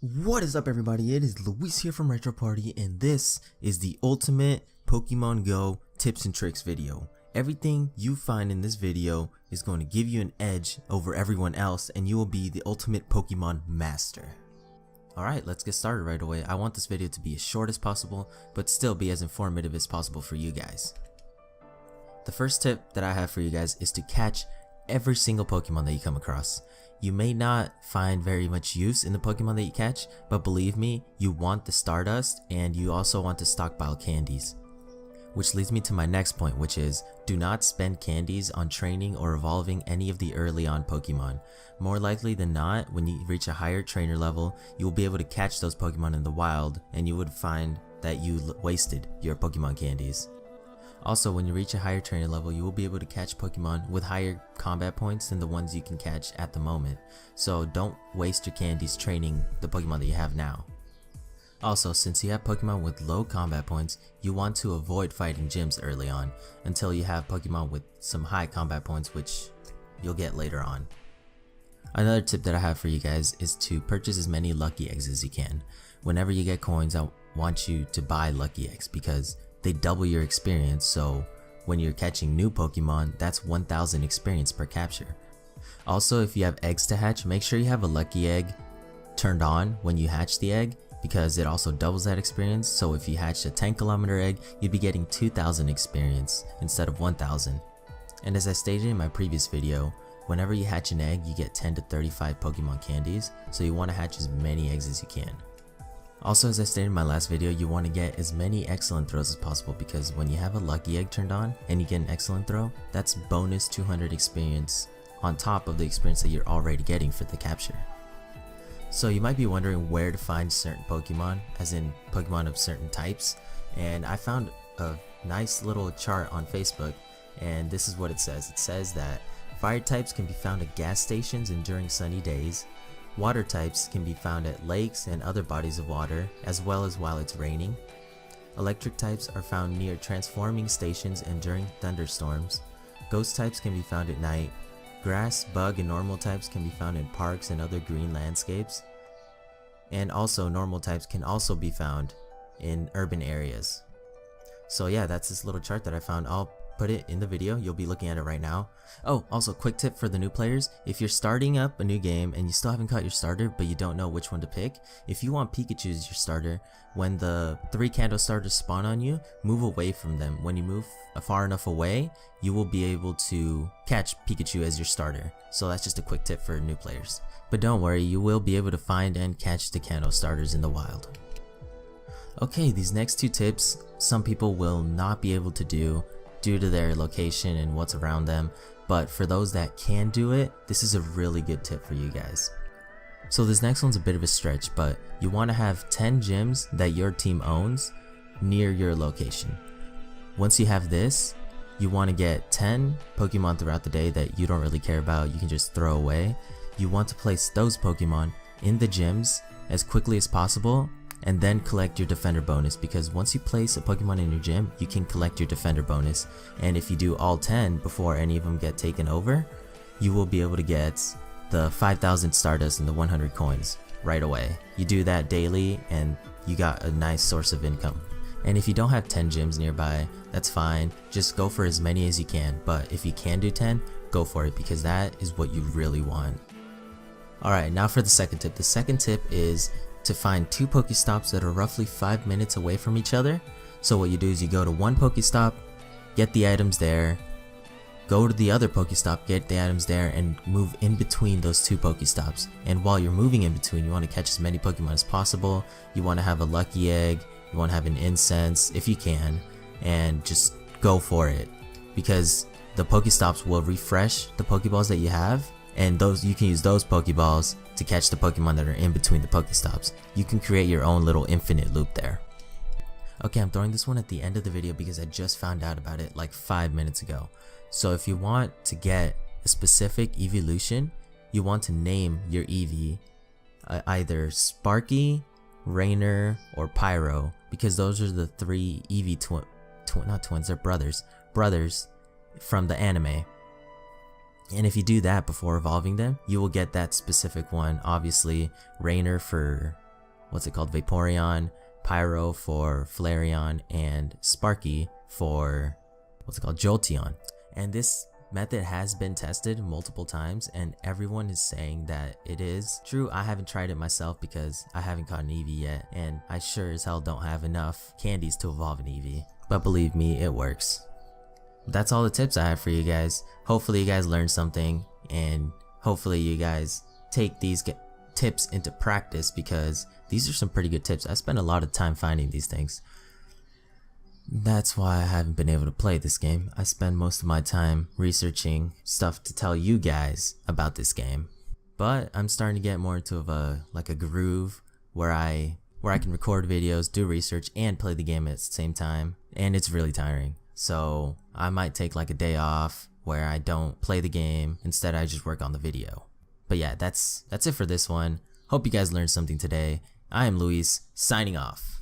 What is up, everybody? It is Luis here from Retro Party, and this is the ultimate Pokemon Go tips and tricks video. Everything you find in this video is going to give you an edge over everyone else, and you will be the ultimate Pokemon master. Alright, let's get started right away. I want this video to be as short as possible, but still be as informative as possible for you guys. The first tip that I have for you guys is to catch every single Pokemon that you come across. You may not find very much use in the Pokemon that you catch, but believe me, you want the Stardust and you also want to stockpile candies. Which leads me to my next point, which is do not spend candies on training or evolving any of the early on Pokemon. More likely than not, when you reach a higher trainer level, you will be able to catch those Pokemon in the wild, and you would find that you wasted your Pokemon candies. Also, when you reach a higher trainer level, you will be able to catch Pokemon with higher combat points than the ones you can catch at the moment. So don't waste your candies training the Pokemon that you have now. Also, since you have Pokemon with low combat points, you want to avoid fighting gyms early on until you have Pokemon with some high combat points, which you'll get later on. Another tip that I have for you guys is to purchase as many lucky eggs as you can. Whenever you get coins, I want you to buy lucky eggs because they double your experience, so when you're catching new Pokemon, that's 1000 experience per capture. Also, if you have eggs to hatch, make sure you have a lucky egg turned on when you hatch the egg, because it also doubles that experience. So if you hatched a 10km egg, you'd be getting 2000 experience instead of 1000. And as I stated in my previous video, whenever you hatch an egg, you get 10 to 35 Pokemon candies, so you want to hatch as many eggs as you can. Also, as I stated in my last video, you want to get as many excellent throws as possible, because when you have a lucky egg turned on and you get an excellent throw, that's bonus 200 experience on top of the experience that you're already getting for the capture. So you might be wondering where to find certain Pokemon, as in Pokemon of certain types, and I found a nice little chart on Facebook, and this is what it says. It says that fire types can be found at gas stations and during sunny days. Water types can be found at lakes and other bodies of water, as well as while it's raining. Electric types are found near transforming stations and during thunderstorms. Ghost types can be found at night. Grass, bug, and normal types can be found in parks and other green landscapes. And also, normal types can also be found in urban areas. So yeah, that's this little chart that I found. I'll put it in the video, you'll be looking at it right now. Oh, also quick tip for the new players, if you're starting up a new game and you still haven't caught your starter but you don't know which one to pick, if you want Pikachu as your starter, when the 3 Kanto starters spawn on you, move away from them. When you move far enough away, you will be able to catch Pikachu as your starter. So that's just a quick tip for new players. But don't worry, you will be able to find and catch the Kanto starters in the wild. Okay, these next 2 tips, some people will not be able to do due to their location and what's around them, but for those that can do it, this is a really good tip for you guys. So this next one's a bit of a stretch, but you want to have 10 gyms that your team owns near your location. Once you have this, you want to get 10 Pokemon throughout the day that you don't really care about, you can just throw away. You want to place those Pokemon in the gyms as quickly as possible, and then collect your defender bonus, because once you place a Pokemon in your gym, you can collect your defender bonus, and if you do all 10 before any of them get taken over, you will be able to get the 5000 Stardust and the 100 coins right away. You do that daily and you got a nice source of income. And if you don't have 10 gyms nearby, that's fine, just go for as many as you can, but if you can do 10, go for it, because that is what you really want. Alright, now for the second tip. The second tip is to find 2 Pokestops that are roughly 5 minutes away from each other. So what you do is you go to one Pokestop, get the items there, go to the other Pokestop, get the items there, and move in between those 2 Pokestops. And while you're moving in between, you want to catch as many Pokemon as possible. You want to have a lucky egg, you want to have an incense if you can, and just go for it, because the Pokestops will refresh the Pokeballs that you have, and those you can use those Pokeballs to catch the Pokemon that are in between the Pokestops. You can create your own little infinite loop there. Okay, I'm throwing this one at the end of the video because I just found out about it like 5 minutes ago. So if you want to get a specific evolution, you want to name your Eevee either Sparky, Rainer, or Pyro, because those are the 3 Eevee not twins, they're brothers from the anime. And if you do that before evolving them, you will get that specific one. Obviously, Rainer for what's it called, Vaporeon, Pyro for Flareon, and Sparky for what's it called, Jolteon. And this method has been tested multiple times and everyone is saying that it is true. I haven't tried it myself because I haven't caught an Eevee yet, and I sure as hell don't have enough candies to evolve an Eevee. But believe me, it works. That's all the tips I have for you guys. Hopefully you guys learned something, and hopefully you guys take these tips into practice, because these are some pretty good tips. I spent a lot of time finding these things. That's why I haven't been able to play this game. I spend most of my time researching stuff to tell you guys about this game. But I'm starting to get more into a groove where I can record videos, do research, and play the game at the same time. And it's really tiring. So I might take like a day off where I don't play the game. Instead, I just work on the video. But yeah, that's it for this one. Hope you guys learned something today. I am Luis, signing off.